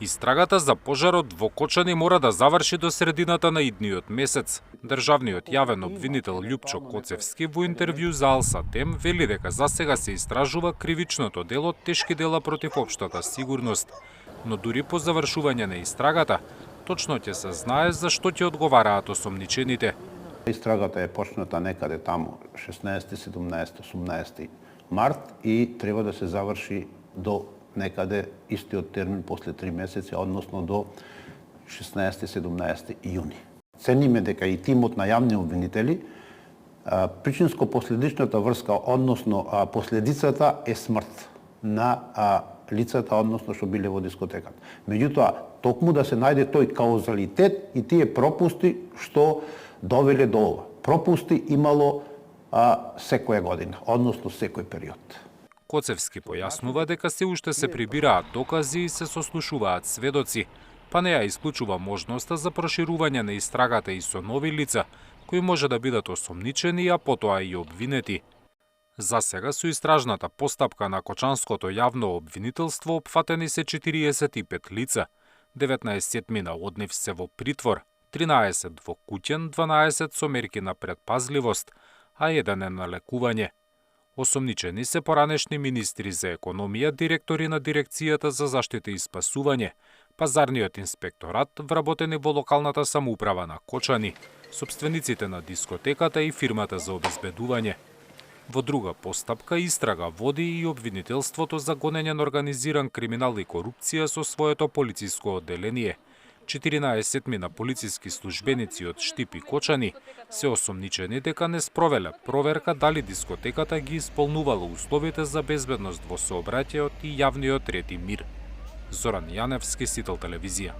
Истрагата за пожарот во Кочани мора да заврши до средината на идниот месец. Државниот јавен обвинител Љупчо Коцевски во интервју за Алсатем вели дека засега се истражува кривичното дело тешки дела против општата сигурност, но дури по завршување на истрагата, точно ќе се знае за што ќе одговараат осомничените. Истрагата е почната некаде таму 16, 17, 18 март и треба да се заврши до некаде истиот термин после 3 месеци, односно до 16-17 јуни. Цениме дека и тимот на јавни обвинители причинско-последичната врска, односно последицата е смрт на лицата, односно што биле во дискотеката. Меѓутоа, токму да се најде тој каузалитет и тие пропусти што довеле до ова. Пропусти имало секоја година, односно секој период. Коцевски појаснува дека се уште се прибираат докази и се сослушуваат сведоци, па не ја исклучува можноста за проширување на истрагата и со нови лица, кои може да бидат осомничени, а потоа и обвинети. За сега со истражната постапка на Кочанското јавно обвинителство опфатени се 45 лица, 19 мина од нив се во притвор, 13 во куќен, 12 со мерки на предпазливост, а 1 е на лекување. Осомничени се поранешни министри за економија, директори на Дирекцијата за заштита и спасување, пазарниот инспекторат, вработени во локалната самоуправа на Кочани, сопствениците на дискотеката и фирмата за обезбедување. Во друга постапка истрага води и обвинителството за гонење на организиран криминал и корупција со своето полициско одделение. 14 мина полициски службеници од Штип и Кочани се осомничени дека не спровеле проверка дали дискотеката ги исполнувала условите за безбедност во сообраќајот и јавниот ред и мир. Зоран Јаневски, Сител телевизија.